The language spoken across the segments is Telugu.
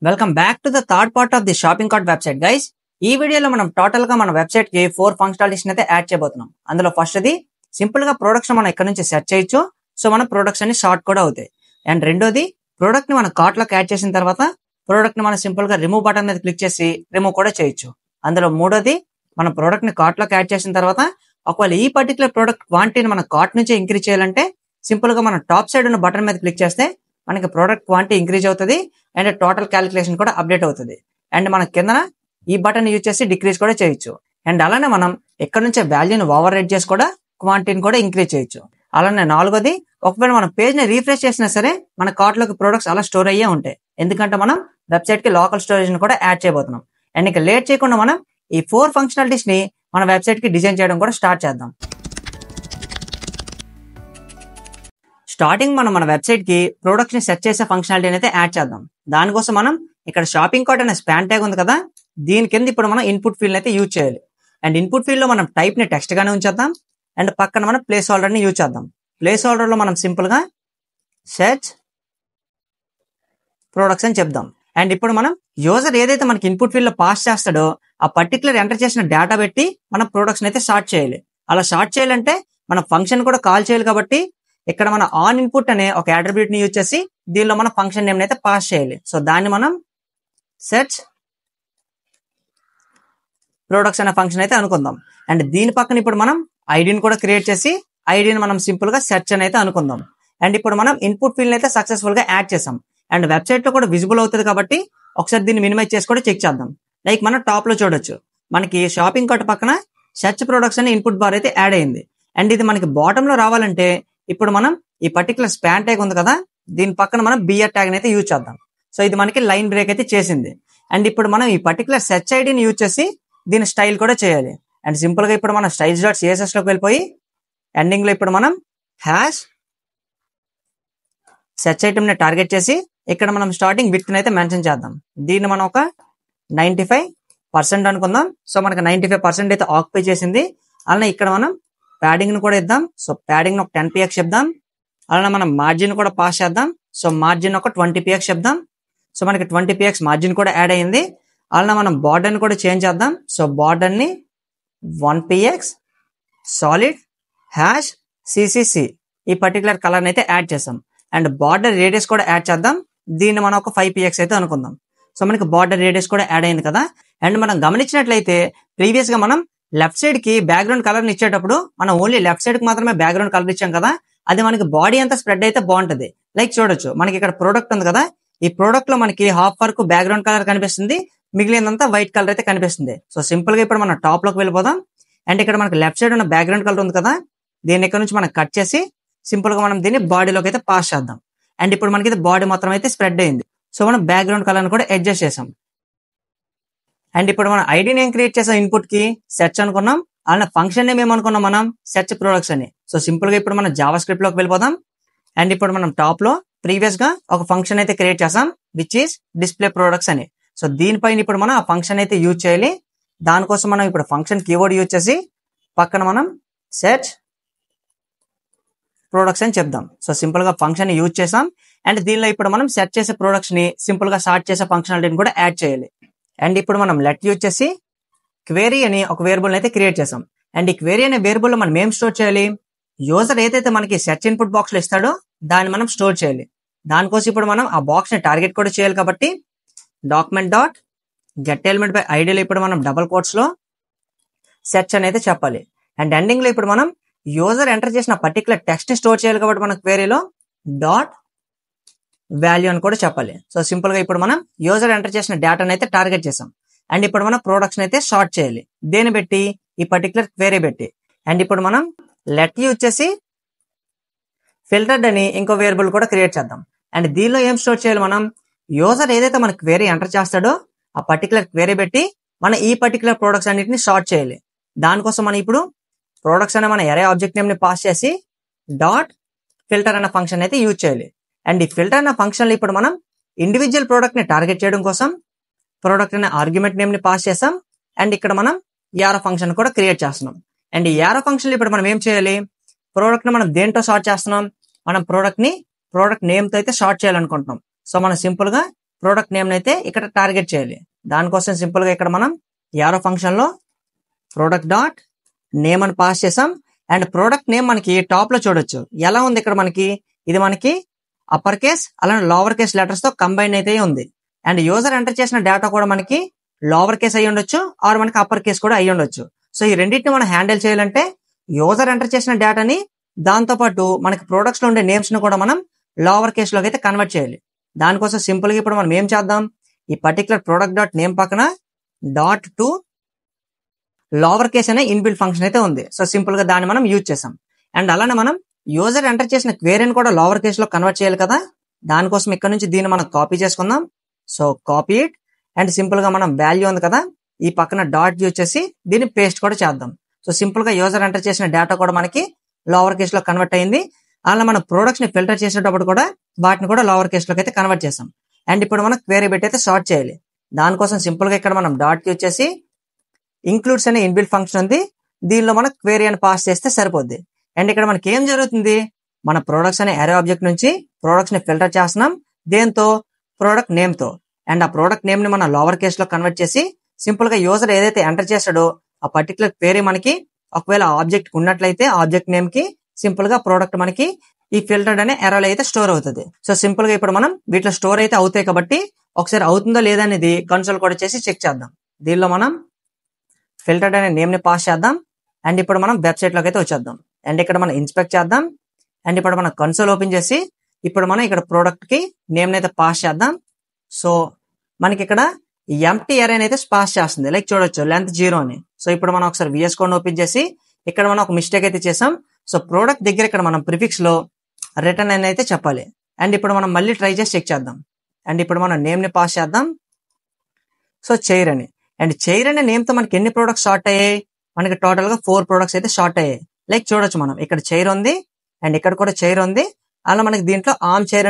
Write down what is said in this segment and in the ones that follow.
Welcome back to the third part of the shopping cart website guys. ఈ వీడియోలో మనం టోటల్ గా మన వెబ్సైట్ కి 4 ఫంక్షనాలిటీస్ అయితే యాడ్ చేయబోతున్నాం. అందులో ఫస్ట్ ది సింపుల్ గా ప్రొడక్ట్స్ మనం ఇక్కడ నుంచి సెర్చ్ చేయొచ్చు. సో మన ప్రొడక్ట్స్ అన్ని షార్ట్ కూడా అవుతాయి. అండ్ రెండోది ప్రొడక్ట్ ని మన కార్ట్ లోకి యాడ్ చేసిన తర్వాత ప్రొడక్ట్ ని మనం సింపుల్ గా రిమూవ్ బటన్ మీద క్లిక్ చేసి రిమూవ్ కూడా చేయొచ్చు. అందులో మూడోది మన ప్రొడక్ట్ ని కార్ట్ లోకి యాడ్ చేసిన తర్వాత ఒకవేళ ఈ పర్టికులర్ ప్రొడక్ట్ క్వాంటిటీని మన కార్ట్ నుంచి ఇంక్రీజ్ చేయాలంటే సింపుల్ గా మన టాప్ సైడ్ ఉన్న బటన్ మీద క్లిక్ చేస్తే మనకి ప్రోడక్ట్ క్వాంటిటీ ఇంక్రీజ్ అవుతుంది అండ్ టోటల్ క్యాలిక్యులేషన్ కూడా అప్డేట్ అవుతుంది. అండ్ మన కింద ఈ బటన్ యూజ్ చేసి డిక్రీజ్ కూడా చేయొచ్చు. అండ్ అలానే మనం ఎక్కడ నుంచే వాల్యూని ఓవర్ రైడ్ చేసి కూడా క్వాంటిటీని కూడా ఇంక్రీజ్ చేయొచ్చు. అలానే నాలుగోది ఒకవేళ మనం పేజ్ ని రీఫ్రెష్ చేసినా సరే మన కార్ట్ లోకి ప్రొడక్ట్స్ అలా స్టోర్ అయ్యే ఉంటాయి, ఎందుకంటే మనం వెబ్సైట్ కి లోకల్ స్టోరేజ్ ని కూడా యాడ్ చేయబోతున్నాం. అండ్ ఇక లేట్ చేయకుండా మనం ఈ 4 ఫంక్షనాలిటీస్ ని మన వెబ్సైట్ కి డిజైన్ చేయడం కూడా స్టార్ట్ చేద్దాం. స్టార్టింగ్ మనం మన వెబ్సైట్ కి ప్రొడక్ట్స్ ని సెర్చ్ చేసే ఫంక్షనాలిటీ అయితే యాడ్ చేద్దాం. దానికోసం మనం ఇక్కడ షాపింగ్ కార్ట్ అనే స్పాన్ ట్యాగ్ ఉంది కదా, దీని కింద ఇప్పుడు మనం ఇన్పుట్ ఫీల్డ్ అయితే యూజ్ చేయాలి. అండ్ ఇన్పుట్ ఫీల్డ్ లో మనం టైప్ ని టెక్స్ట్ గానే ఉంచేద్దాం. అండ్ పక్కన మనం ప్లేస్ హోల్డర్ ని యూజ్ చేద్దాం. ప్లేస్ హోల్డర్ లో మనం సింపుల్ గా సెర్చ్ ప్రొడక్ట్స్ అని చెప్దాం. అండ్ ఇప్పుడు మనం యూజర్ ఏదైతే మనకి ఇన్పుట్ ఫీల్డ్ లో పాస్ చేస్తాడో ఆ పర్టికులర్ ఎంటర్ చేసిన డేటా పెట్టి మనం ప్రొడక్ట్స్ అయితే స్టార్ట్ చేయాలి. అలా స్టార్ట్ చేయాలంటే మనం ఫంక్షన్ కూడా కాల్ చేయాలి కాబట్టి ఇక్కడ మన ఆన్ ఇన్పుట్ అనే ఒక అట్రిబ్యూట్ ని యూజ్ చేసి దీనిలో మన ఫంక్షన్ నేమ్ అయితే పాస్ చేయాలి. సో దాన్ని మనం సెర్చ్ ప్రొడక్ట్స్ అనే ఫంక్షన్ అయితే అనుకుందాం. అండ్ దీని పక్కన ఇప్పుడు మనం ఐడిని కూడా క్రియేట్ చేసి ఐడిని మనం సింపుల్ గా సెర్చ్ అని అయితే అనుకుందాం. అండ్ ఇప్పుడు మనం ఇన్పుట్ ఫీల్డ్ అయితే సక్సెస్ఫుల్ గా యాడ్ చేసాం. అండ్ వెబ్సైట్ లో కూడా విజిబుల్ అవుతుంది కాబట్టి ఒకసారి దీన్ని మినిమైజ్ చేసి కూడా చెక్ చేద్దాం. లైక్ మనం టాప్ లో చూడొచ్చు మనకి షాపింగ్ కార్ట్ పక్కన సెర్చ్ ప్రొడక్ట్స్ అనే ఇన్పుట్ బార్ అయితే యాడ్ అయింది. అండ్ ఇది మనకి బాటమ్ లో రావాలంటే ఇప్పుడు మనం ఈ పర్టికులర్ స్పాన్ ట్యాగ్ ఉంది కదా, దీని పక్కన మనం బిఆర్ ట్యాగ్ అయితే యూజ్ చేద్దాం. సో ఇది మనకి లైన్ బ్రేక్ అయితే చేసింది. అండ్ ఇప్పుడు మనం ఈ పర్టికులర్ సెర్చ్ ఐడిని యూజ్ చేసి దీని స్టైల్ కూడా చేయాలి. అండ్ సింపుల్ గా ఇప్పుడు మనం స్టైల్స్ డాట్ సిఎస్ఎస్ లోకి వెళ్ళిపోయి ఎండింగ్ లో ఇప్పుడు మనం హ్యాష్ సెర్చ్ ఐటమ్ ని టార్గెట్ చేసి ఇక్కడ మనం స్టార్టింగ్ విడ్త్ అయితే మెన్షన్ చేద్దాం. దీన్ని మనం ఒక 95% అనుకుందాం. సో మనకి 95% అయితే ఆక్యుపై చేసింది. అలానే ఇక్కడ మనం ప్యాడింగ్ ని కూడా ఇద్దాం. సో ప్యాడింగ్ ఒక 10px చెప్దాం. అలానే మనం మార్జిన్ కూడా పాస్ చేద్దాం. సో మార్జిన్ ఒక 20px చెప్దాం. సో మనకి 20px మార్జిన్ కూడా యాడ్ అయ్యింది. అలానే మనం బార్డర్ ని కూడా చేంజ్ చేద్దాం. సో బార్డర్ ని 1px సాలిడ్ హ్యాష్ సిసిసి ఈ పర్టికులర్ కలర్ అయితే యాడ్ చేసాం. అండ్ బార్డర్ రేడియస్ కూడా యాడ్ చేద్దాం. దీన్ని మనం ఒక 5px అయితే అనుకుందాం. సో మనకి బార్డర్ రేడియస్ కూడా యాడ్ అయింది కదా. అండ్ మనం గమనించినట్లయితే ప్రీవియస్ గా మనం లెఫ్ట్ సైడ్ కి బ్యాక్గ్రౌండ్ కలర్ ని ఇచ్చేటప్పుడు మనం ఓన్లీ లెఫ్ట్ సైడ్ కి మాత్రమే బ్యాక్గ్రౌండ్ కలర్ ఇచ్చాం కదా, అది మనకి బాడీ అంతా స్ప్రెడ్ అయితే బాగుంటది. లైక్ చూడొచ్చు మనకి ఇక్కడ ప్రోడక్ట్ ఉంది కదా, ఈ ప్రోడక్ట్ లో మనకి హాఫ్ వరకు బ్యాక్గ్రౌండ్ కలర్ కనిపిస్తుంది, మిగిలినంతా వైట్ కలర్ అయితే కనిపిస్తుంది. సో సింపుల్ గా ఇప్పుడు మనం టాప్ లోకి వెళ్ళిపోదాం. అండ్ ఇక్కడ మనకి లెఫ్ట్ సైడ్ ఉన్న బ్యాక్గ్రౌండ్ కలర్ ఉంది కదా, దీన్ని ఇక్కడ నుంచి మనం కట్ చేసి సింపుల్ గా మనం దీన్ని బాడీలోకి అయితే పాస్ చేద్దాం. అండ్ ఇప్పుడు మనకి ఇది బాడీ మొత్తం అయితే స్ప్రెడ్ అయింది. సో మనం బ్యాక్గ్రౌండ్ కలర్ కూడా అడ్జస్ట్ చేసాం. అండ్ ఇప్పుడు మనం ఐడిని ఏం క్రియేట్ చేసాం, ఇన్పుట్ కి సెర్చ్ అనుకున్నాం. అలానే ఫంక్షన్ నేమ్ ఏమనుకున్నాం మనం సెర్చ్ ప్రొడక్ట్స్ అని. సో సింపుల్ గా ఇప్పుడు మనం జావా స్క్రిప్ట్ లోకి వెళ్ళిపోదాం. అండ్ ఇప్పుడు మనం టాప్ లో ప్రీవియస్ గా ఒక ఫంక్షన్ అయితే క్రియేట్ చేసాం విచ్ ఈస్ డిస్ప్లే ప్రొడక్ట్స్ అని. సో దీనిపైన ఇప్పుడు మనం ఆ ఫంక్షన్ అయితే యూజ్ చేయాలి. దానికోసం మనం ఇప్పుడు ఫంక్షన్ కీవర్డ్ యూజ్ చేసి పక్కన మనం సెర్చ్ ప్రొడక్ట్స్ అని చెప్దాం. సో సింపుల్ గా ఫంక్షన్ యూజ్ చేసాం. అండ్ దీనిలో ఇప్పుడు మనం సెర్చ్ చేసే ప్రొడక్ట్స్ ని సింపుల్ గా సార్ట్ చేసే ఫంక్షనాలిటీని కూడా యాడ్ చేయాలి. అండ్ ఇప్పుడు మనం లెట్ యూజ్ చేసి క్వెరీ అని ఒక వేరియబుల్ అయితే క్రియేట్ చేసాం. అండ్ ఈ క్వెరీ అనే వేరియబుల్ లో మనం ఏం స్టోర్ చేయాలి, యూజర్ ఏదైతే మనకి సెర్చ్ ఇన్పుట్ బాక్స్ లో ఇస్తాడో దాన్ని మనం స్టోర్ చేయాలి. దానికోసం ఇప్పుడు మనం ఆ బాక్స్ ని టార్గెట్ కూడా చేయాలి కాబట్టి document dot get element by ఐడిలో ఇప్పుడు మనం డబుల్ కోట్స్ లో సెర్చ్ అని అయితే చెప్పాలి. అండ్ ఎండింగ్ లో ఇప్పుడు మనం యూజర్ ఎంటర్ చేసిన పర్టికులర్ టెక్స్ట్ ని స్టోర్ చేయాలి కాబట్టి మనం క్వెరీలో డాట్ వాల్యూ అని కూడా చెప్పాలి. సో సింపుల్ గా ఇప్పుడు మనం యూజర్ ఎంటర్ చేసిన డేటాను అయితే టార్గెట్ చేసాం. అండ్ ఇప్పుడు మనం ప్రొడక్ట్స్ అయితే షార్ట్ చేయాలి, దేని పెట్టి ఈ పర్టికులర్ క్వెరీ పెట్టి. అండ్ ఇప్పుడు మనం లెట్ యూజ్ చేసి ఫిల్టర్డ్ అని ఇంకో వేరియబుల్ కూడా క్రియేట్ చేద్దాం. అండ్ దీనిలో ఏం స్టోర్ చేయాలి, మనం యూజర్ ఏదైతే మన క్వెరీ ఎంటర్ చేస్తాడో ఆ పర్టికులర్ క్వెరీ పెట్టి మనం ఈ పర్టికులర్ ప్రొడక్ట్స్ అన్నిటిని షార్ట్ చేయాలి. దానికోసం మనం ఇప్పుడు ప్రొడక్ట్స్ అనే మన ఎరే ఆబ్జెక్ట్ నేమ్ ని పాస్ చేసి డాట్ ఫిల్టర్ అన్న ఫంక్షన్ అయితే యూజ్ చేయాలి. అండ్ ఈ ఫిల్టర్ అన్న ఫంక్షన్ లో ఇప్పుడు మనం ఇండివిజువల్ ప్రోడక్ట్ ని టార్గెట్ చేయడం కోసం ప్రోడక్ట్ అనే ఆర్గ్యుమెంట్ నేమ్ ని పాస్ చేసాం. అండ్ ఇక్కడ మనం యారో ఫంక్షన్ కూడా క్రియేట్ చేస్తున్నాం. అండ్ ఈ యారో ఫంక్షన్ ఇప్పుడు మనం ఏం చేయాలి, ప్రోడక్ట్ ని మనం దేంతో షార్ట్ చేస్తున్నాం, మనం ప్రోడక్ట్ నేమ్ తో అయితే షార్ట్ చేయాలనుకుంటున్నాం. సో మనం సింపుల్ గా ప్రోడక్ట్ నేమ్ అయితే ఇక్కడ టార్గెట్ చేయాలి. దానికోసం సింపుల్ గా ఇక్కడ మనం యారో ఫంక్షన్ లో ప్రోడక్ట్ డాట్ నేమ్ అని పాస్ చేసాం. అండ్ ప్రోడక్ట్ నేమ్ మనకి టాప్ లో చూడొచ్చు ఎలా ఉంది. ఇక్కడ మనకి ఇది మనకి అప్పర్ కేస్ అలానే లోవర్ కేస్ లెటర్స్ తో కంబైన్ అయితే ఉంది. అండ్ యూజర్ ఎంటర్ చేసిన డేటా కూడా మనకి లోవర్ కేస్ అయ్యి ఉండొచ్చు ఆర్ మనకి అప్పర్ కేస్ కూడా అయ్యి ఉండొచ్చు. సో ఈ రెండింటిని మనం హ్యాండిల్ చేయాలంటే యూజర్ ఎంటర్ చేసిన డేటాని దాంతో పాటు మనకి ప్రొడక్ట్స్ లో ఉండే నేమ్స్ ని కూడా మనం లోవర్ కేస్ లోకి అయితే కన్వర్ట్ చేయాలి. దానికోసం సింపుల్ గా ఇప్పుడు మనం ఏం చేద్దాం, ఈ పర్టికులర్ ప్రోడక్ట్ డాట్ నేమ్ పక్కన డాట్ టు లోవర్ కేస్ అనే ఇన్బిల్ట్ ఫంక్షన్ అయితే ఉంది. సో సింపుల్ గా దాన్ని మనం యూజ్ చేసాం. అండ్ అలానే మనం యూజర్ ఎంటర్ చేసిన క్వేరీని కూడా లోవర్ కేస్ లో కన్వర్ట్ చేయాలి కదా. దానికోసం ఇక్కడ నుంచి దీన్ని మనం కాపీ చేసుకుందాం. So copy it and simple గా మనం వాల్యూ ఉంది కదా ఈ పక్కన డాట్ యూజ్ చేసి దీన్ని పేస్ట్ కూడా చేద్దాం. సో సింపుల్ గా యూజర్ ఎంటర్ చేసిన డేటా కూడా మనకి లోవర్ కేస్ లో కన్వర్ట్ అయింది. అలా మనం ప్రొడక్ట్స్ ని ఫిల్టర్ చేసేటప్పుడు కూడా వాటిని కూడా లోవర్ కేస్ లోకి అయితే కన్వర్ట్ చేసాం. అండ్ ఇప్పుడు మనం క్వేరీ పెట్టి అయితే సార్ట్ చేయాలి. దానికోసం సింపుల్ గా ఇక్కడ మనం డాట్ యూజ్ చేసి ఇంక్లూడ్స్ అనే ఇన్బిల్ట్ ఫంక్షన్ ఉంది, దీనిలో మనం క్వేరీ అని పాస్ చేస్తే సరిపోద్ది. అండ్ ఇక్కడ మనకి ఏం జరుగుతుంది, మన ప్రొడక్ట్స్ అనే అరే ఆబ్జెక్ట్ నుంచి ప్రొడక్ట్స్ ని ఫిల్టర్ చేస్తున్నాం దేంతో, ప్రోడక్ట్ నేమ్ తో. అండ్ ఆ ప్రోడక్ట్ నేమ్ ని మనం లోవర్ కేస్ లో కన్వర్ట్ చేసి సింపుల్ గా యూజర్ ఏదైతే ఎంటర్ చేస్తాడో ఆ పర్టికులర్ క్వేరీ మనకి ఒకవేళ ఆబ్జెక్ట్ ఉన్నట్లయితే ఆబ్జెక్ట్ నేమ్ కి సింపుల్ గా ప్రోడక్ట్ మనకి ఈ ఫిల్టర్డ్ అనే ఎర్రలో అయితే స్టోర్ అవుతుంది. సో సింపుల్ గా ఇప్పుడు మనం వీటిలో స్టోర్ అయితే అవుతాయి కాబట్టి ఒకసారి అవుతుందో లేదా అనేది కన్సోల్ కూడా చేసి చెక్ చేద్దాం. దీనిలో మనం ఫిల్టర్డ్ అనే నేమ్ ని పాస్ చేద్దాం. అండ్ ఇప్పుడు మనం వెబ్సైట్ లోకి అయితే వచ్చేద్దాం. అండ్ ఇక్కడ మనం ఇన్స్పెక్ట్ చేద్దాం. అండ్ ఇప్పుడు మనం కన్సోల్ ఓపెన్ చేసి ఇప్పుడు మనం ఇక్కడ ప్రోడక్ట్ కి నేమ్ అయితే పాస్ చేద్దాం. సో మనకి ఇక్కడ ఎంప్టీ అరే అయితే పాస్ చేస్తుంది, లైక్ చూడొచ్చు లెంత్ 0 అని. సో ఇప్పుడు మనం ఒకసారి విఎస్ కోడ్ ఓపెన్ చేసి ఇక్కడ మనం ఒక మిస్టేక్ అయితే చేసాం. సో ప్రోడక్ట్ దగ్గర ఇక్కడ మనం ప్రిఫిక్స్ లో రిటర్న్ అని అయితే చెప్పాలి. అండ్ ఇప్పుడు మనం మళ్ళీ ట్రై చేసి చెక్ చేద్దాం. అండ్ ఇప్పుడు మనం నేమ్ ని పాస్ చేద్దాం. సో చైర్ అని. అండ్ చైర్ అనే నేమ్ తో మనకి ఎన్ని ప్రొడక్ట్స్ షార్ట్ అయ్యాయి, మనకి టోటల్ గా 4 ప్రొడక్ట్స్ అయితే షార్ట్ అయ్యాయి. లైక్ చూడొచ్చు మనం ఇక్కడ చైర్ ఉంది అండ్ ఇక్కడ కూడా చైర్ ఉంది. అలా మనకి దీంట్లో ఆర్మ్ చైర్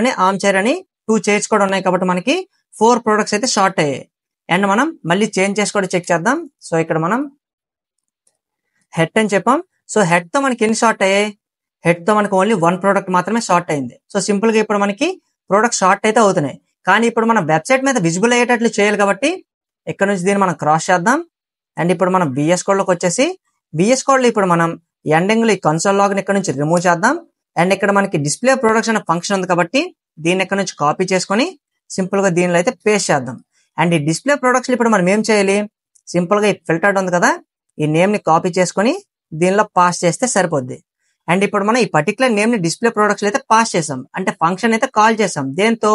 అని 2 చైర్స్ కూడా ఉన్నాయి కాబట్టి మనకి 4 ప్రొడక్ట్స్ అయితే షార్ట్ అయ్యాయి. అండ్ మనం మళ్ళీ చేంజ్ చేసి కూడా చెక్ చేద్దాం. సో ఇక్కడ మనం హెడ్ అని చెప్పాం. సో హెడ్ తో మనకి ఎన్ని షార్ట్ అయ్యాయి, హెడ్ తో మనకి ఓన్లీ 1 ప్రోడక్ట్ మాత్రమే షార్ట్ అయింది. సో సింపుల్ గా ఇప్పుడు మనకి ప్రోడక్ట్ షార్ట్ అయితే అవుతున్నాయి. కానీ ఇప్పుడు మనం వెబ్సైట్ మీద విజిబుల్ అయ్యేటట్లు చేయాలి కాబట్టి ఇక్కడ నుంచి దీన్ని మనం క్రాస్ చేద్దాం. అండ్ ఇప్పుడు మనం విఎస్ కోడ్ లోకి వచ్చేసి విఎస్ కోడ్ లో ఇప్పుడు మనం ఎండింగ్ లో ఈ కన్సోల్ లాగ్ ఇక్కడ నుంచి రిమూవ్ చేద్దాం. అండ్ ఇక్కడ మనకి డిస్ప్లే ప్రొడక్ట్స్ అనే ఫంక్షన్ ఉంది కాబట్టి దీన్ని ఇక్కడ నుంచి కాపీ చేసుకొని సింపుల్ గా దీనిలో అయితే పేస్ట్ చేద్దాం. అండ్ ఈ డిస్ప్లే ప్రొడక్ట్స్ ఇప్పుడు మనం ఏం చేయాలి, సింపుల్ గా ఈ ఫిల్టర్డ్ ఉంది కదా ఈ నేమ్ ని కాపీ చేసుకొని దీనిలో పాస్ చేస్తే సరిపోద్ది. అండ్ ఇప్పుడు మనం ఈ పర్టికులర్ నేమ్ ని డిస్ప్లే ప్రొడక్ట్స్ అయితే పాస్ చేసాం, అంటే ఫంక్షన్ అయితే కాల్ చేసాం దేంతో,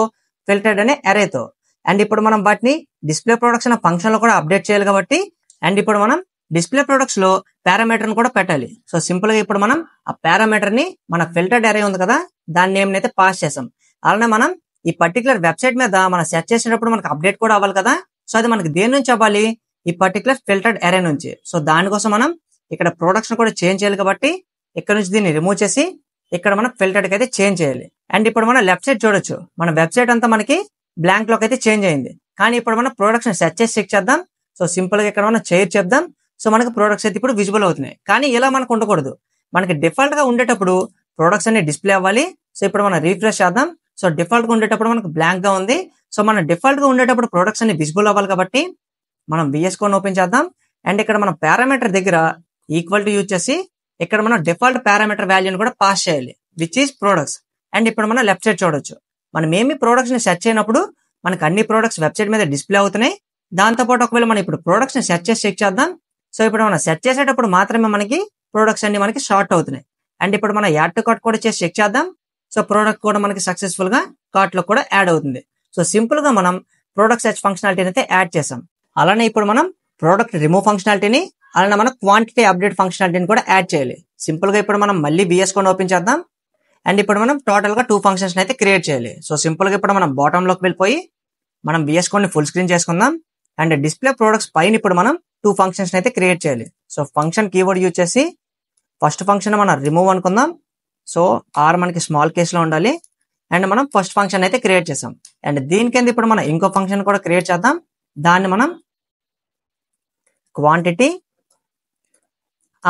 ఫిల్టర్డ్ అనే అరేతో. అండ్ ఇప్పుడు మనం వాటిని డిస్ప్లే ప్రొడక్ట్స్ అనే ఫంక్షన్ లో కూడా అప్డేట్ చేయాలి కాబట్టి అండ్ ఇప్పుడు మనం డిస్ప్లే ప్రొడక్ట్స్ లో పారామీటర్ ని కూడా పెట్టాలి. సో సింపుల్ గా ఇప్పుడు మనం ఆ పారామీటర్ ని మన ఫిల్టర్డ్ అరే ఉంది కదా దాని నేమ్ అయితే పాస్ చేసాం. అలానే మనం ఈ పర్టికులర్ వెబ్సైట్ మీద మనం సెర్చ్ చేసినప్పుడు మనకు అప్డేట్ కూడా అవ్వాలి కదా. సో అది మనకి దేని నుంచి అవ్వాలి, ఈ పర్టికులర్ ఫిల్టర్డ్ అరే నుంచి. సో దానికోసం మనం ఇక్కడ ప్రొడక్ట్స్ కూడా చేంజ్ చేయాలి కాబట్టి ఇక్కడ నుంచి దీన్ని రిమూవ్ చేసి ఇక్కడ మనం ఫిల్టర్డ్ కి అయితే చేంజ్ చేయాలి. అండ్ ఇప్పుడు మనం లెఫ్ట్ సైడ్ చూడొచ్చు మన వెబ్సైట్ అంతా మనకి బ్లాంక్ లోకి అయితే చేంజ్ అయింది. కానీ ఇప్పుడు మనం ప్రొడక్ట్స్ సెర్చ్ చేసి చెక్ చేద్దాం. సో సింపుల్ గా ఇక్కడ మనం చైర్ చెప్దాం. సో మనకి ప్రొడక్ట్స్ అయితే ఇప్పుడు విజిబుల్ అవుతున్నాయి. కానీ ఇలా మనకు ఉండకూడదు, మనకి డిఫాల్ట్ గా ఉండేటప్పుడు ప్రొడక్ట్స్ అన్ని డిస్ప్లే అవ్వాలి. సో ఇప్పుడు మనం రీఫ్రెష్ చేద్దాం. సో డిఫాల్ట్ గా ఉండేటప్పుడు మనకు బ్లాంక్ గా ఉంది. సో మనం డిఫాల్ట్ గా ఉండేటప్పుడు ప్రొడక్ట్స్ అన్ని విజిబుల్ అవ్వాలి కాబట్టి మనం విఎస్ కోడ్ ఓపెన్ చేద్దాం. అండ్ ఇక్కడ మనం పారామీటర్ దగ్గర ఈక్వల్ టు యూజ్ చేసి ఇక్కడ మనం డిఫాల్ట్ పారామీటర్ వాల్యూని కూడా పాస్ చేయాలి విచ్ ఈస్ ప్రొడక్ట్స్. అండ్ ఇప్పుడు మనం లెఫ్ట్ సైడ్ చూడొచ్చు మనం ఏమి ప్రొడక్ట్స్ ని సెర్చ్ అయినప్పుడు మనకు అన్ని ప్రొడక్ట్స్ వెబ్సైట్ మీద డిస్ప్లే అవుతున్నాయి. దాంతోపాటు ఒకవేళ మనం ఇప్పుడు ప్రొడక్ట్స్ ని సెర్చ్ చేసి చెక్ చేద్దాం. సో ఇప్పుడు మనం సెర్చ్ చేసేటప్పుడు మాత్రమే మనకి ప్రొడక్ట్స్ అన్ని మనకి షార్ట్ అవుతున్నాయి. అండ్ ఇప్పుడు మనం యాడ్ టు కార్ట్ కూడా చేసి చెక్ చేద్దాం. సో ప్రోడక్ట్ కూడా మనకి సక్సెస్ఫుల్ గా కార్ట్ లో కూడా యాడ్ అవుతుంది. సో సింపుల్ గా మనం ప్రోడక్ట్ సెర్చ్ ఫంక్షనాలిటీని అయితే యాడ్ చేసాం. అలానే ఇప్పుడు మనం ప్రోడక్ట్ రిమూవ్ ఫంక్షనాలిటీని అలానే మనం క్వాంటిటీ అప్డేట్ ఫంక్షనాలిటీని కూడా యాడ్ చేయాలి. సింపుల్ గా ఇప్పుడు మనం మళ్ళీ బిఎస్ కోడ్ ఓపెన్ చేద్దాం. అండ్ ఇప్పుడు మనం టోటల్ గా 2 ఫంక్షన్స్ అయితే క్రియేట్ చేయాలి. సో సింపుల్ గా ఇప్పుడు మనం బాటమ్ లోకి వెళ్ళిపోయి మనం బిఎస్ కోడ్ ని ఫుల్ స్క్రీన్ చేసుకుందాం. అండ్ డిస్ప్లే ప్రొడక్ట్స్ పైన ఇప్పుడు మనం 2 ఫంక్షన్స్ అయితే క్రియేట్ చేయాలి. సో ఫంక్షన్ కీవర్డ్ యూజ్ చేసి ఫస్ట్ ఫంక్షన్ మనం రిమూవ్ అనుకుందాం. సో ఆర్ మనకి స్మాల్ కేస్ లో ఉండాలి. అండ్ మనం ఫస్ట్ ఫంక్షన్ అయితే క్రియేట్ చేసాం. అండ్ దీని కింద ఇప్పుడు మనం ఇంకో ఫంక్షన్ కూడా క్రియేట్ చేద్దాం. దాన్ని మనం క్వాంటిటీ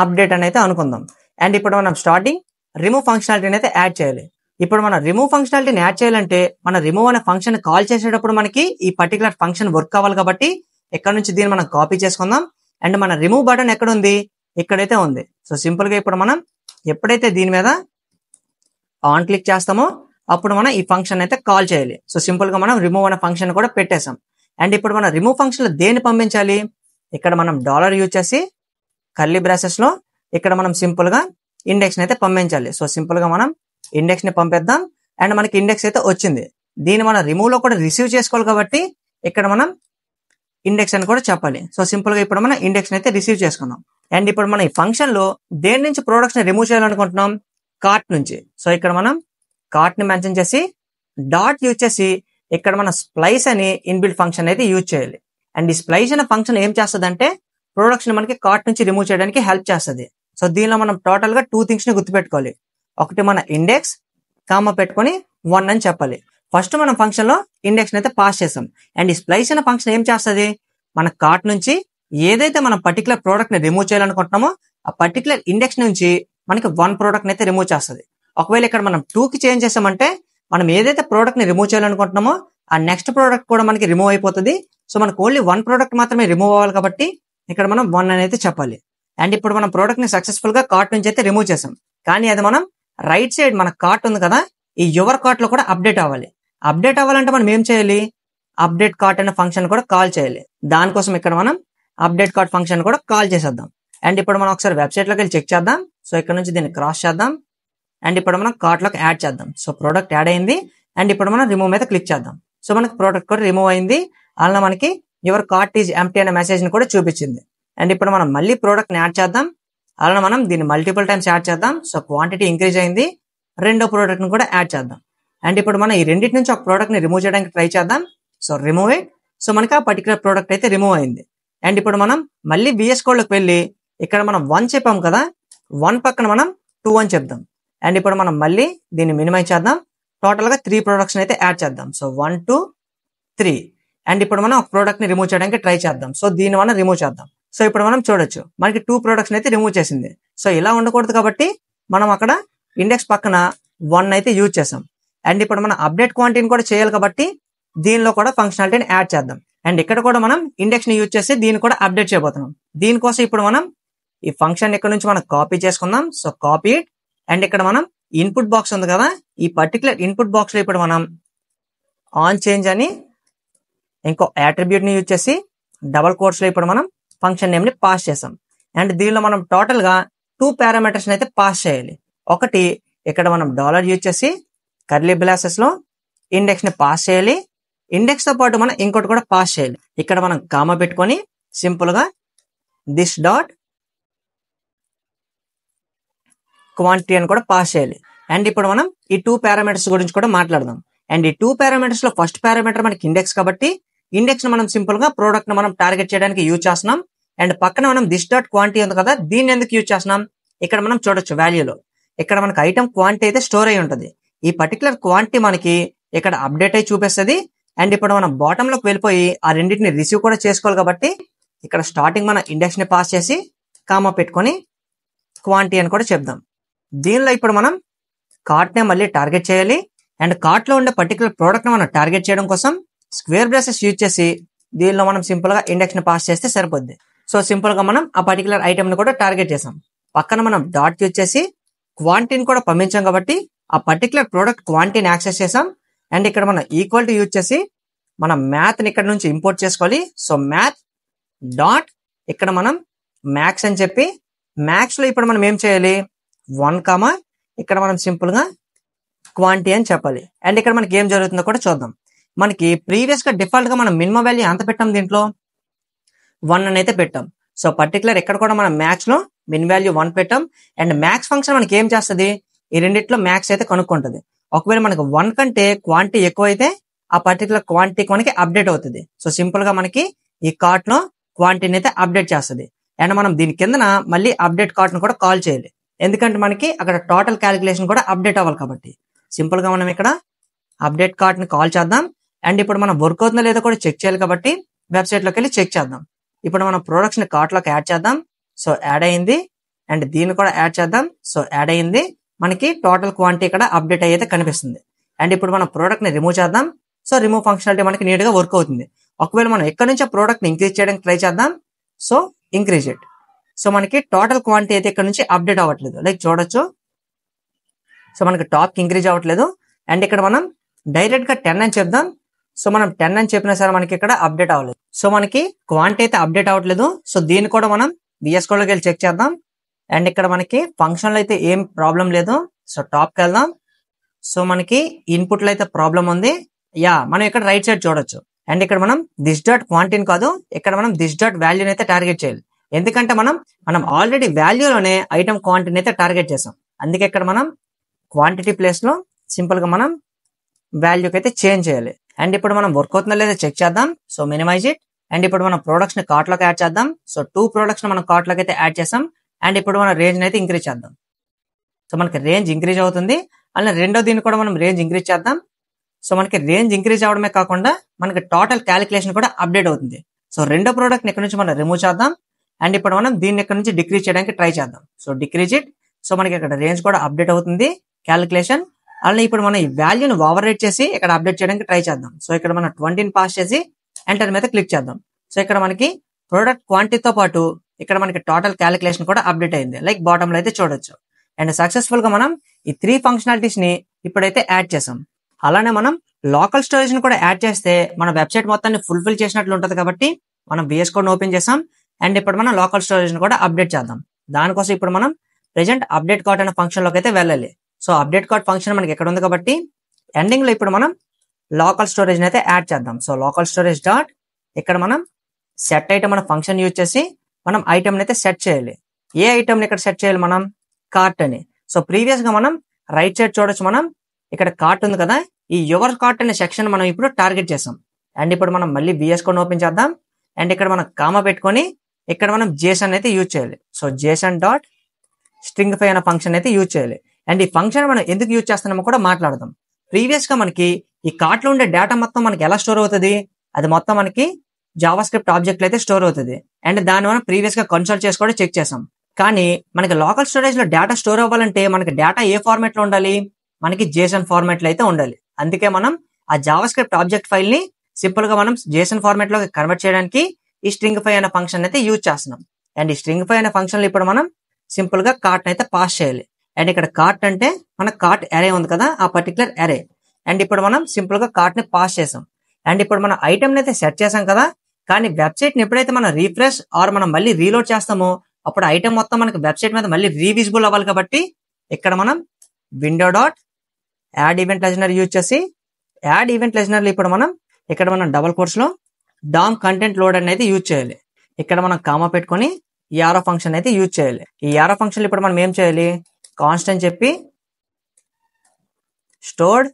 అప్డేట్ అని అయితే అనుకుందాం. అండ్ ఇప్పుడు మనం స్టార్టింగ్ రిమూవ్ ఫంక్షనాలిటీని అయితే యాడ్ చేయాలి. ఇప్పుడు మన రిమూవ్ ఫంక్షనాలిటీని యాడ్ చేయాలంటే మన రిమూవ్ అనే ఫంక్షన్ కాల్ చేసేటప్పుడు మనకి ఈ పర్టికులర్ ఫంక్షన్ వర్క్ అవ్వాలి కాబట్టి ఇక్కడ నుంచి దీన్ని మనం కాపీ చేసుకుందాం. అండ్ మన రిమూవ్ బటన్ ఎక్కడ ఉంది, ఇక్కడైతే ఉంది. సో సింపుల్ గా ఇప్పుడు మనం ఎప్పుడైతే దీని మీద ఆన్ క్లిక్ చేస్తామో అప్పుడు మనం ఈ ఫంక్షన్ అయితే కాల్ చేయాలి. సో సింపుల్ గా మనం రిమూవ్ అనే ఫంక్షన్ కూడా పెట్టేసాం. అండ్ ఇప్పుడు మన రిమూవ్ ఫంక్షన్ లో దేన్ని పంపించాలి, ఇక్కడ మనం డాలర్ యూజ్ చేసి కర్లీ బ్రాసెస్ లో ఇక్కడ మనం సింపుల్ గా ఇండెక్స్ అయితే పంపించాలి. సో సింపుల్ గా మనం ఇండెక్స్ ని పంపిద్దాం. అండ్ మనకి ఇండెక్స్ అయితే వచ్చింది. దీన్ని మనం రిమూవ్ లో కూడా రిసీవ్ చేసుకోవాలి కాబట్టి ఇక్కడ మనం ఇండెక్స్ అని కూడా చెప్పాలి. సో సింపుల్ గా ఇప్పుడు మనం ఇండెక్స్ అయితే రిసీవ్ చేసుకున్నాం. అండ్ ఇప్పుడు మనం ఈ ఫంక్షన్ లో దేని నుంచి ప్రొడక్ట్స్ ని రిమూవ్ చేయాలనుకుంటున్నాం, కార్ట్ నుంచి. సో ఇక్కడ మనం కార్ట్ ని మెన్షన్ చేసి డాట్ యూజ్ చేసి ఇక్కడ మనం స్ప్లైస్ అని ఇన్బిల్ట్ ఫంక్షన్ అయితే యూజ్ చేయాలి. అండ్ ఈ స్ప్లైస్ అనే ఫంక్షన్ ఏం చేస్తుంది అంటే ప్రొడక్ట్స్ ని మనకి కార్ట్ నుంచి రిమూవ్ చేయడానికి హెల్ప్ చేస్తుంది. సో దీనిలో మనం టోటల్ గా 2 థింగ్స్ ని గుర్తుపెట్టుకోవాలి. ఒకటి మన ఇండెక్స్ కామా పెట్టుకొని 1 అని చెప్పాలి. ఫస్ట్ మనం ఫంక్షన్ లో ఇండెక్స్ అయితే పాస్ చేసాం. అండ్ ఈ స్ప్లైస్ అనే ఫంక్షన్ ఏం చేస్తుంది, మన కార్ట్ నుంచి ఏదైతే మనం పర్టికులర్ ప్రోడక్ట్ ని రిమూవ్ చేయాలనుకుంటున్నామో ఆ పర్టికులర్ ఇండెక్స్ నుంచి మనకి 1 ప్రోడక్ట్ అయితే రిమూవ్ చేస్తుంది. ఒకవేళ ఇక్కడ మనం 2 కి చేంజ్ చేసామంటే మనం ఏదైతే ప్రోడక్ట్ ని రిమూవ్ చేయాలనుకుంటున్నామో ఆ నెక్స్ట్ ప్రోడక్ట్ కూడా మనకి రిమూవ్ అయిపోతుంది. సో మనకు ఓన్లీ 1 ప్రోడక్ట్ మాత్రమే రిమూవ్ అవ్వాలి కాబట్టి ఇక్కడ మనం 1 అని అయితే చెప్పాలి. అండ్ ఇప్పుడు మనం ప్రోడక్ట్ ని సక్సెస్ఫుల్ గా కార్ట్ నుంచి అయితే రిమూవ్ చేసాం. కానీ అది మనం రైట్ సైడ్ మన కార్ట్ ఉంది కదా, ఈ యువర్ కార్ట్ లో కూడా అప్డేట్ అవ్వాలి. అప్డేట్ అవ్వాలంటే మనం ఏం చేయాలి, అప్డేట్ కార్ట్ అనే ఫంక్షన్ కూడా కాల్ చేయాలి. దానికోసం ఇక్కడ మనం అప్డేట్ కార్ట్ ఫంక్షన్ కూడా కాల్ చేసేద్దాం. అండ్ ఇప్పుడు మనం ఒకసారి వెబ్సైట్ లోకి వెళ్ళి చెక్ చేద్దాం. సో ఇక్కడ నుంచి దీన్ని క్రాస్ చేద్దాం. అండ్ ఇప్పుడు మనం కార్ట్ లోకి యాడ్ చేద్దాం. సో ప్రోడక్ట్ యాడ్ అయింది. అండ్ ఇప్పుడు మనం రిమూవ్ మీద క్లిక్ చేద్దాం. సో మనకి ప్రోడక్ట్ కూడా రిమూవ్ అయింది. అలా మనకి యువర్ కార్ట్ ఈజ్ ఎంప్టీ అనే మెసేజ్ ని కూడా చూపించింది. అండ్ ఇప్పుడు మనం మళ్ళీ ప్రోడక్ట్ ని యాడ్ చేద్దాం. అలా మనం దీన్ని మల్టిపుల్ టైమ్స్ యాడ్ చేద్దాం. సో క్వాంటిటీ ఇంక్రీజ్ అయింది. రెండో ప్రోడక్ట్ ని కూడా యాడ్ చేద్దాం. అండ్ ఇప్పుడు మనం ఈ రెండింటి నుంచి ఒక ప్రోడక్ట్ ని రిమూవ్ చేయడానికి ట్రై చేద్దాం. So remove it. సో మనకి ఆ పర్టికులర్ ప్రోడక్ట్ అయితే రిమూవ్ అయింది. అండ్ ఇప్పుడు మనం మళ్ళీ బిఎస్ కోడ్ లోకి వెళ్ళి ఇక్కడ మనం 1 చెప్పాం కదా, 1 పక్కన మనం 2 అని చెప్దాం. అండ్ ఇప్పుడు మనం మళ్ళీ దీన్ని మినిమైజ్ చేద్దాం. టోటల్ గా 3 ప్రొడక్ట్స్ అయితే యాడ్ చేద్దాం. సో 1 2 3. అండ్ ఇప్పుడు మనం ఒక ప్రోడక్ట్ ని రిమూవ్ చేయడానికి ట్రై చేద్దాం. సో దీన్ని మనం రిమూవ్ చేద్దాం. సో ఇప్పుడు మనం చూడొచ్చు మనకి 2 ప్రొడక్ట్స్ అయితే రిమూవ్ చేసింది. సో ఇలా ఉండకూడదు కాబట్టి మనం అక్కడ ఇండెక్స్ పక్కన 1 అయితే యూజ్ చేసాం. అండ్ ఇప్పుడు మనం అప్డేట్ క్వాంటిటీని కూడా చేయాలి కాబట్టి దీనిలో కూడా ఫంక్షనాలిటీని యాడ్ చేద్దాం. అండ్ ఇక్కడ కూడా మనం ఇండెక్స్ ని యూజ్ చేసి దీన్ని కూడా అప్డేట్ చేయబోతున్నాం. దీనికోసం ఇప్పుడు మనం ఈ ఫంక్షన్ ఇక్కడ నుంచి మనం కాపీ చేసుకుందాం. So copy it. అండ్ ఇక్కడ మనం ఇన్పుట్ బాక్స్ ఉంది కదా, ఈ పర్టికులర్ ఇన్పుట్ బాక్స్ లో ఇప్పుడు మనం ఆన్ చేంజ్ అని ఇంకో అట్రిబ్యూట్ ని యూజ్ చేసి డబల్ కోట్స్ లో ఇప్పుడు మనం ఫంక్షన్ నేమ్ ని పాస్ చేసాం. అండ్ దీనిలో మనం టోటల్ గా 2 పారామీటర్స్ అయితే పాస్ చేయాలి. ఒకటి ఇక్కడ మనం డాలర్ యూజ్ చేసి కర్లీ బ్రాసెస్ లో ఇండెక్స్ ని పాస్ చేయాలి. ఇండెక్స్ తో పాటు మనం ఇంకోటి కూడా పాస్ చేయాలి. ఇక్కడ మనం కామా పెట్టుకొని సింపుల్ గా దిస్ డాట్ క్వాంటిటీ అని కూడా పాస్ చేయాలి. అండ్ ఇప్పుడు మనం ఈ 2 పారామీటర్స్ గురించి కూడా మాట్లాడదాం. అండ్ ఈ 2 పారామీటర్స్ లో ఫస్ట్ పారామీటర్ మనకి ఇండెక్స్ కాబట్టి ఇండెక్స్ ని మనం సింపుల్ గా ప్రోడక్ట్ ని మనం టార్గెట్ చేయడానికి యూజ్ చేస్తున్నాం. అండ్ పక్కన మనం దిస్ డాట్ క్వాంటిటీ ఉంది కదా, దీన్ని ఎందుకు యూజ్ చేస్తున్నాం, ఇక్కడ మనం చూడొచ్చు వాల్యూలో ఇక్కడ మనకి ఐటమ్ క్వాంటిటీ అయితే స్టోర్ అయి ఉంటుంది. ఈ పర్టికులర్ క్వాంటిటీ మనకి ఇక్కడ అప్డేట్ అయి చూపిస్తుంది. అండ్ ఇప్పుడు మనం బాటమ్ లోకి వెళ్ళిపోయి ఆ రెండింటిని రిసీవ్ కూడా చేసుకోవాలి కాబట్టి ఇక్కడ స్టార్టింగ్ మన ఇండెక్స్ ని పాస్ చేసి కామా పెట్టుకొని క్వాంటిటీ అని కూడా చెప్దాం. దీనిలో ఇప్పుడు మనం కార్ట్ నే మళ్ళీ టార్గెట్ చేయాలి. అండ్ కార్ట్ లో ఉండే పర్టికులర్ ప్రోడక్ట్ ని మనం టార్గెట్ చేయడం కోసం స్క్వేర్ బ్రాసెస్ యూజ్ చేసి దీనిలో మనం సింపుల్ గా ఇండెక్స్ ని పాస్ చేస్తే సరిపోద్ది. సో సింపుల్ గా మనం ఆ పర్టికులర్ ఐటమ్ ని కూడా టార్గెట్ చేసాం. పక్కన మనం డాట్ యూజ్ చేసి క్వాంటిటీని కూడా పంపించాం కాబట్టి ఆ పర్టికులర్ ప్రోడక్ట్ క్వాంటిటీని యాక్సెస్ చేసాం. అండ్ ఇక్కడ మనం ఈక్వల్ టు యూజ్ చేసి మనం మ్యాథ్ ని ఇక్కడ నుంచి ఇంపోర్ట్ చేసుకోవాలి. సో మ్యాథ్ డాట్ ఇక్కడ మనం మ్యాక్స్ అని చెప్పి మ్యాక్స్ లో ఇప్పుడు మనం ఏం చేయాలి, 1 ఇక్కడ మనం సింపుల్ గా క్వాంటిటీ అని చెప్పాలి. అండ్ ఇక్కడ మనకి ఏం జరుగుతుందో కూడా చూద్దాం. మనకి ప్రీవియస్ గా డిఫాల్ట్ గా మనం మినిమం వాల్యూ ఎంత పెట్టాం, దీంట్లో 1 అని అయితే పెట్టాం. సో పర్టికులర్ ఇక్కడ కూడా మనం మ్యాక్స్ లో మిన్ వాల్యూ 1 పెట్టాం. అండ్ మ్యాక్స్ ఫంక్షన్ మనకి ఏం చేస్తుంది, ఈ రెండిట్లో మ్యాక్స్ అయితే కనుక్కుంటది. ఒకవేళ మనకి 1 కంటే క్వాంటిటీ ఎక్కువ అయితే ఆ పర్టికులర్ క్వాంటిటీకి మనకి అప్డేట్ అవుతుంది. సో సింపుల్ గా మనకి ఈ కార్ట్ లో క్వాంటిటీని అయితే అప్డేట్ చేస్తుంది. అండ్ మనం దీని కిందన మళ్ళీ అప్డేట్ కార్ట్ ను కూడా కాల్ చేయాలి. ఎందుకంటే మనకి అక్కడ టోటల్ క్యాలిక్యులేషన్ కూడా అప్డేట్ అవ్వాలి కాబట్టి సింపుల్ గా మనం ఇక్కడ అప్డేట్ కార్ట్ ని కాల్ చేద్దాం. అండ్ ఇప్పుడు మనం వర్క్ అవుతుందో లేదో కూడా చెక్ చేయాలి కాబట్టి వెబ్సైట్ లోకి వెళ్ళి చెక్ చేద్దాం. ఇప్పుడు మనం ప్రొడక్ట్స్ ని కార్ట్ లోకి యాడ్ చేద్దాం. సో యాడ్ అయింది. అండ్ దీన్ని కూడా యాడ్ చేద్దాం. సో యాడ్ అయింది. మనకి టోటల్ క్వాంటిటీ ఇక్కడ అప్డేట్ అయితే కనిపిస్తుంది. అండ్ ఇప్పుడు మనం ప్రోడక్ట్ ని రిమూవ్ చేద్దాం. సో రిమూవ్ ఫంక్షనాలిటీ మనకి నీట్ గా వర్క్ అవుతుంది. ఒకవేళ మనం ఎక్కడి నుంచి ఆ ప్రోడక్ట్ ని ఇంక్రీజ్ చేయడానికి ట్రై చేద్దాం. So increase it. సో మనకి టోటల్ క్వాంటిటీ అయితే ఇక్కడ నుంచి అప్డేట్ అవ్వట్లేదు. లైక్ చూడొచ్చు. సో మనకి టాప్ ఇంక్రీజ్ అవ్వట్లేదు. అండ్ ఇక్కడ మనం డైరెక్ట్ గా 10 అని చెప్దాం. సో మనం 10 అని చెప్పినా సరే మనకి ఇక్కడ అప్డేట్ అవ్వలేదు. సో మనకి క్వాంటిటీ అయితే అప్డేట్ అవ్వట్లేదు. సో దీన్ని కూడా మనం VS Code లోకి వెళ్ళి చెక్ చేద్దాం. అండ్ ఇక్కడ మనకి ఫంక్షన్ లో అయితే ఏం ప్రాబ్లం లేదు. సో టాప్ కి వెళ్దాం. సో మనకి ఇన్పుట్ లో అయితే ప్రాబ్లం ఉంది. మనం ఇక్కడ రైట్ సైడ్ చూడొచ్చు. అండ్ ఇక్కడ మనం దిస్ డాట్ క్వాంటిటీని కాదు, ఇక్కడ మనం దిస్ డాట్ వాల్యూని అయితే టార్గెట్ చేయాలి. ఎందుకంటే మనం ఆల్రెడీ వాల్యూలోనే ఐటమ్ క్వాంటిటీని అయితే టార్గెట్ చేసాం. అందుకే ఇక్కడ మనం క్వాంటిటీ ప్లేస్ లో సింపుల్ గా మనం వాల్యూకి అయితే చేంజ్ చేయాలి. అండ్ ఇప్పుడు మనం వర్క్ అవుతుందో లేదో చెక్ చేద్దాం. So minimise it. అండ్ ఇప్పుడు మనం ప్రొడక్ట్స్ ని కార్ట్ లోకి యాడ్ చేద్దాం. సో 2 ప్రొడక్ట్స్ మనం కార్ట్ లోకి అయితే యాడ్ చేసాం. అండ్ ఇప్పుడు మన రేంజ్ అయితే ఇంక్రీజ్ చేద్దాం. సో మనకి రేంజ్ ఇంక్రీజ్ అవుతుంది. అలానే రెండో దీన్ని కూడా మనం రేంజ్ ఇంక్రీజ్ చేద్దాం. సో మనకి రేంజ్ ఇంక్రీజ్ అవడమే కాకుండా మనకి టోటల్ క్యాలిక్యులేషన్ కూడా అప్డేట్ అవుతుంది. సో రెండో ప్రోడక్ట్ ఇక్కడ నుంచి మనం రిమూవ్ చేద్దాం. అండ్ ఇప్పుడు మనం దీన్ని ఇక్కడ నుంచి డిక్రీజ్ చేయడానికి ట్రై చేద్దాం. So decrease it. సో మనకి ఇక్కడ రేంజ్ కూడా అప్డేట్ అవుతుంది క్యాలిక్యులేషన్. అలానే ఇప్పుడు మనం ఈ వాల్యూని ఓవర్ రైట్ చేసి ఇక్కడ అప్డేట్ చేయడానికి ట్రై చేద్దాం. సో ఇక్కడ మనం 20ని పాస్ చేసి ఎంటర్ మీద క్లిక్ చేద్దాం. సో ఇక్కడ మనకి ప్రోడక్ట్ క్వాంటిటీతో పాటు ఇక్కడ మనకి టోటల్ క్యాలిక్యులేషన్ కూడా అప్డేట్ అయింది. లైక్ బాటమ్ లో అయితే చూడొచ్చు. అండ్ సక్సెస్ఫుల్ గా మనం ఈ 3 ఫంక్షనాలిటీస్ ని ఇప్పుడైతే యాడ్ చేసాం. అలానే మనం లోకల్ స్టోరేజ్ ని కూడా యాడ్ చేస్తే మన వెబ్సైట్ మొత్తాన్ని ఫుల్ఫిల్ చేసినట్లు ఉంటుంది. కాబట్టి మనం VS Code ఓపెన్ చేసాం. అండ్ ఇప్పుడు మనం లోకల్ స్టోరేజ్ ని కూడా అప్డేట్ చేద్దాం. దానికోసం ఇప్పుడు మనం ప్రెజెంట్ అప్డేట్ కార్ట్ అనే ఫంక్షన్ లోకి అయితే వెళ్ళాలి. సో అప్డేట్ కార్ట్ ఫంక్షన్ మనకి ఎక్కడ ఉంది కాబట్టి ఎండింగ్ లో ఇప్పుడు మనం లోకల్ స్టోరేజ్ ని అయితే యాడ్ చేద్దాం. సో లోకల్ స్టోరేజ్ డాట్ ఇక్కడ మనం సెట్ ఐటమ్ అనే ఫంక్షన్ యూజ్ చేసి మనం ఐటమ్ ని అయితే సెట్ చేయాలి. ఏ ఐటమ్ ని ఇక్కడ సెట్ చేయాలి మనం? కార్ట్ అని. సో ప్రీవియస్ గా మనం రైట్ సైడ్ చూడొచ్చు. మనం ఇక్కడ కార్ట్ ఉంది కదా, ఈ యువర్ కార్ట్ అనే సెక్షన్ మనం ఇప్పుడు టార్గెట్ చేసాం. అండ్ ఇప్పుడు మనం మళ్ళీ VS Code ఓపెన్ చేద్దాం. అండ్ ఇక్కడ మనం కామా పెట్టుకొని ఇక్కడ మనం JSON అయితే యూజ్ చేయాలి. సో JSON డాట్ స్ట్రింగ్ఫై అనే ఫంక్షన్ అయితే యూజ్ చేయాలి. అండ్ ఈ ఫంక్షన్ మనం ఎందుకు యూజ్ చేస్తున్నామో కూడా మాట్లాడదాం. ప్రీవియస్ గా మనకి ఈ కార్ట్ లో ఉండే డేటా మొత్తం మనకి ఎలా స్టోర్ అవుతుంది? అది మొత్తం మనకి జావా స్క్రిప్ట్ ఆబ్జెక్ట్ అయితే స్టోర్ అవుతుంది. అండ్ దాన్ని మనం ప్రీవియస్ గా కన్సోల్ చేసి కూడా చెక్ చేసాం. కానీ మనకి లోకల్ స్టోరేజ్ లో డేటా స్టోర్ అవ్వాలంటే మనకి డేటా ఏ ఫార్మాట్ లో ఉండాలి? మనకి JSON ఫార్మాట్ లో అయితే ఉండాలి. అందుకే మనం ఆ జావా స్క్రిప్ట్ ఆబ్జెక్ట్ ఫైల్ ని సింపుల్ గా మనం JSON ఫార్మాట్ లో కన్వర్ట్ చేయడానికి ఈ స్ట్రింగ్ఫై అనే ఫంక్షన్ అయితే యూజ్ చేస్తున్నాం. అండ్ ఈ స్ట్రింగ్ఫై అనే ఫంక్షన్ లో ఇప్పుడు మనం సింపుల్ గా కార్ట్ అయితే పాస్ చేయాలి. అండ్ ఇక్కడ కార్ట్ అంటే మన కార్ట్ అరే ఉంది కదా, ఆ పర్టికులర్ అరే. అండ్ ఇప్పుడు మనం సింపుల్ గా కార్ట్ ని పాస్ చేసాం. అండ్ ఇప్పుడు మనం ఐటమ్ ని అయితే సెట్ చేసాం కదా, కానీ వెబ్సైట్ ని ఎప్పుడైతే మనం రీఫ్రెష్ ఆర్ మనం మళ్ళీ రీలోడ్ చేస్తామో అప్పుడు ఐటమ్ మొత్తం మనకి వెబ్సైట్ మీద మళ్ళీ రీవిజిబుల్ అవ్వాలి. కాబట్టి ఇక్కడ మనం window dot add event listener use చేసి యాడ్ ఈవెంట్ లెజనర్ ఇప్పుడు మనం ఇక్కడ మనం డబుల్ కోట్స్ లో డామ్ కంటెంట్ లోడ్ అనేది యూజ్ చేయాలి. ఇక్కడ మనం కామా పెట్టుకొని ఈ ఆరో ఫంక్షన్ అయితే యూజ్ చేయాలి. ఈ ఆరో ఫంక్షన్ ఇప్పుడు మనం ఏం చేయాలి? కాన్స్టెంట్ చెప్పి స్టోర్డ్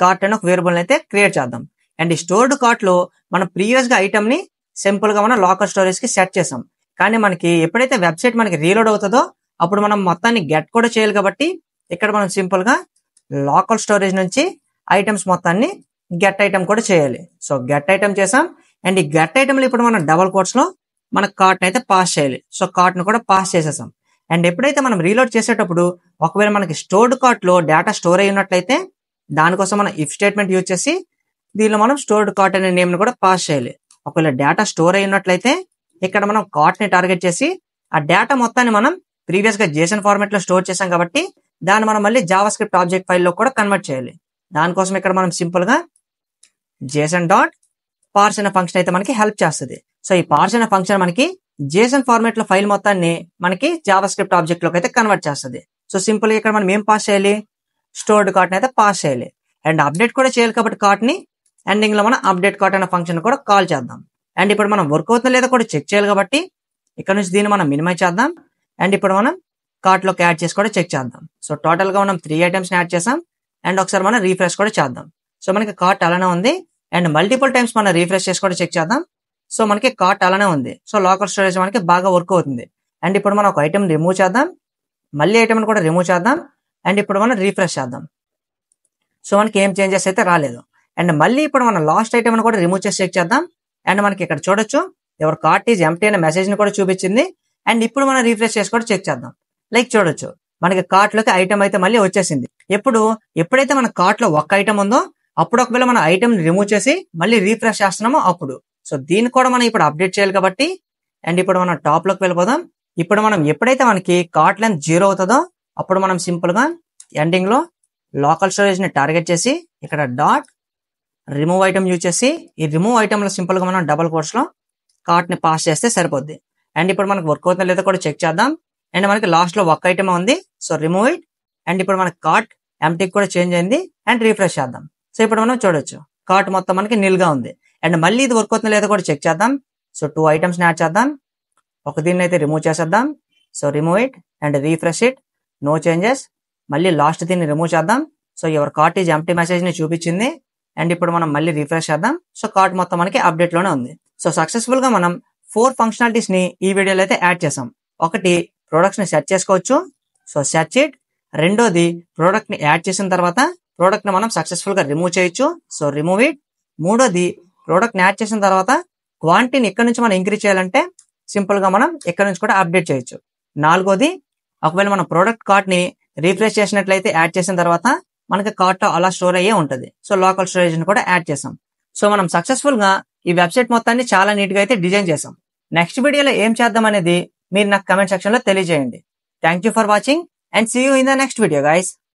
కార్ట్ అని ఒక వేరియబుల్ అయితే క్రియేట్ చేద్దాం. అండ్ ఈ స్టోర్డ్ కార్ట్ లో మనం ప్రీవియస్ గా ఐటమ్ ని సింపుల్ గా మనం లోకల్ స్టోరేజ్ కి సెట్ చేసాం. కానీ మనకి ఎప్పుడైతే వెబ్సైట్ మనకి రీలోడ్ అవుతుందో అప్పుడు మనం మొత్తాన్ని గెట్ కూడా చేయాలి. కాబట్టి ఇక్కడ మనం సింపుల్ గా లోకల్ స్టోరేజ్ నుంచి ఐటమ్స్ మొత్తాన్ని గెట్ ఐటమ్ కూడా చేయాలి. సో గెట్ ఐటమ్ చేసాం. అండ్ ఈ గెట్ ఐటమ్ లో ఇప్పుడు మనం డబల్ కోట్స్ లో మన కార్ట్ అయితే పాస్ చేయాలి. సో కార్ట్ ను కూడా పాస్ చేసేసాం. అండ్ ఎప్పుడైతే మనం రీలోడ్ చేసేటప్పుడు ఒకవేళ మనకి స్టోర్డ్ కార్ట్ లో డేటా స్టోర్ అయి ఉన్నట్లయితే దానికోసం మనం ఇఫ్ స్టేట్మెంట్ యూజ్ చేసి దీనిలో మనం స్టోర్డ్ కార్ట్ అనే నేమ్ ను కూడా పాస్ చేయాలి. ఒకవేళ డేటా స్టోర్ అయి ఉన్నట్లయితే ఇక్కడ మనం కార్ట్ ని టార్గెట్ చేసి ఆ డేటా మొత్తాన్ని మనం ప్రీవియస్ గా JSON ఫార్మాట్ లో స్టోర్ చేసాం కాబట్టి దాన్ని మనం మళ్ళీ జావా స్క్రిప్ట్ ఆబ్జెక్ట్ ఫైల్ లో కూడా కన్వర్ట్ చేయాలి. దానికోసం ఇక్కడ మనం సింపుల్ గా JSON డాట్ పార్స్ అనే ఫంక్షన్ అయితే మనకి హెల్ప్ చేస్తుంది. సో ఈ పార్స్ అనే ఫంక్షన్ మనకి JSON ఫార్మాట్ లో ఫైల్ మొత్తాన్ని మనకి జావా స్క్రిప్ట్ ఆబ్జెక్ట్ లోకి అయితే కన్వర్ట్ చేస్తుంది. సో సింపుల్ గా ఇక్కడ మనం ఏం పాస్ చేయాలి? స్టోర్డ్ కార్ట్ అయితే పాస్ చేయాలి. అండ్ అప్డేట్ కూడా చేయాలి కాబట్టి కార్ట్ ని ఎండింగ్ లో మనం అప్డేట్ కార్ట్ అనే ఫంక్షన్ కూడా కాల్ చేద్దాం. అండ్ ఇప్పుడు మనం వర్క్ అవుతుందో లేదో కూడా చెక్ చేయాలి కాబట్టి ఇక్కడ నుంచి దీన్ని మనం మినిమైజ్ చేద్దాం. అండ్ ఇప్పుడు మనం కార్ట్ లోకి యాడ్ చేసి కూడా చెక్ చేద్దాం. సో టోటల్ గా మనం 3 ఐటమ్స్ ని యాడ్ చేసాం. అండ్ ఒకసారి మనం రీఫ్రెష్ కూడా చేద్దాం. సో మనకి కార్ట్ అలానే ఉంది. అండ్ మల్టిపుల్ టైమ్స్ మనం రీఫ్రెష్ చేసి కూడా చెక్ చేద్దాం. సో మనకి కార్ట్ అలానే ఉంది. సో లోకల్ స్టోరేజ్ మనకి బాగా వర్క్ అవుతుంది. అండ్ ఇప్పుడు మనం ఒక ఐటమ్ రిమూవ్ చేద్దాం. మళ్ళీ ఐటమ్ కూడా రిమూవ్ చేద్దాం. అండ్ ఇప్పుడు మనం రీఫ్రెష్ చేద్దాం. సో మనకి ఏం చేంజెస్ అయితే రాలేదు. అండ్ మళ్ళీ ఇప్పుడు మనం లాస్ట్ ఐటమ్ కూడా రిమూవ్ చేసి చెక్ చేద్దాం. అండ్ మనకి ఇక్కడ చూడొచ్చు యువర్ కార్ట్ ఈజ్ ఎంప్టీ అనే మెసేజ్ ని కూడా చూపించింది. అండ్ ఇప్పుడు మనం రీఫ్రెష్ చేసి కూడా చెక్ చేద్దాం. లైక్ చూడొచ్చు మనకి కార్ట్ లోకి ఐటమ్ అయితే మళ్ళీ వచ్చేసింది. ఎప్పుడైతే మన కార్ట్ లో ఒక్క ఐటమ్ ఉందో అప్పుడు ఒకవేళ మన ఐటమ్ రిమూవ్ చేసి మళ్ళీ రీఫ్రెష్ చేస్తున్నామో అప్పుడు. సో దీన్ని కూడా మనం ఇప్పుడు అప్డేట్ చేయాలి కాబట్టి, అండ్ ఇప్పుడు మనం టాప్ లోకి వెళ్ళిపోదాం. ఇప్పుడు మనం ఎప్పుడైతే మనకి కార్ట్ లెంత్ 0 అవుతుందో అప్పుడు మనం సింపుల్ గా ఎండింగ్ లో లోకల్ స్టోరేజ్ ని టార్గెట్ చేసి ఇక్కడ డాట్ రిమూవ్ ఐటమ్ యూజ్ చేసి ఈ రిమూవ్ ఐటమ్ లో సింపుల్ గా మనం డబుల్ కోట్స్ లో కార్ట్ ని పాస్ చేస్తే సరిపోద్ది. అండ్ ఇప్పుడు మనకు వర్క్ అవుతుందో లేదో కూడా చెక్ చేద్దాం. అండ్ మనకి లాస్ట్ లో ఒక్క ఐటమ్ ఉంది, సో రిమూవ్ ఇట్. అండ్ ఇప్పుడు మనకి కార్ట్ ఎంటీ కూడా చేంజ్ అయింది అండ్ రీఫ్రెష్ చేద్దాం. సో ఇప్పుడు మనం చూడొచ్చు కార్ట్ మొత్తం మనకి నిల్ గా ఉంది. అండ్ మళ్ళీ ఇది వర్క్ అవుతుందో లేదో కూడా చెక్ చేద్దాం. సో 2 ఐటమ్స్ ని యాడ్ చేద్దాం. ఒక దీన్ని అయితే రిమూవ్ చేసేద్దాం. So remove it and refresh it, no changes. మళ్ళీ లాస్ట్ దీన్ని రిమూవ్ చేద్దాం. So your cart is empty message ని చూపించింది. అండ్ ఇప్పుడు మనం మళ్ళీ రీఫ్రెష్ చేద్దాం. సో కార్ట్ మొత్తం మనకి అప్డేట్ లోనే ఉంది. సో సక్సెస్ఫుల్ గా మనం 4 ఫంక్షనాలిటీస్ ని ఈ వీడియోలో అయితే యాడ్ చేసాం. ఒకటి ప్రొడక్ట్స్ ని సెట్ చేసుకోవచ్చు, సో సెర్చ్ ఇట్. రెండోది ప్రోడక్ట్ ని యాడ్ చేసిన తర్వాత ప్రోడక్ట్ ని మనం సక్సెస్ఫుల్ గా రిమూవ్ చేయొచ్చు, సో రిమూవ్ ఇట్. మూడోది ప్రోడక్ట్ ని యాడ్ చేసిన తర్వాత క్వాంటిటీని ఇక్కడ నుంచి మనం ఇంక్రీజ్ చేయాలంటే సింపుల్ గా మనం ఇక్కడ నుంచి కూడా అప్డేట్ చేయొచ్చు. నాలుగోది ఒకవేళ మనం ప్రోడక్ట్ కార్ట్ ని రీఫ్రెష్ చేసినట్లయితే యాడ్ చేసిన తర్వాత మనకి కార్ట్ అలా స్టోర్ అయ్యే ఉంటుంది. సో లోకల్ స్టోరేజ్ ని కూడా యాడ్ చేసాం. సో మనం సక్సెస్ఫుల్ గా ఈ వెబ్సైట్ మొత్తాన్ని చాలా నీట్ గా అయితే డిజైన్ చేసాం. నెక్స్ట్ వీడియోలో ఏం చేద్దాం అనేది మీరు నాకు కమెంట్ సెక్షన్ లో తెలియజేయండి. Thank you for watching and see you in the next video guys.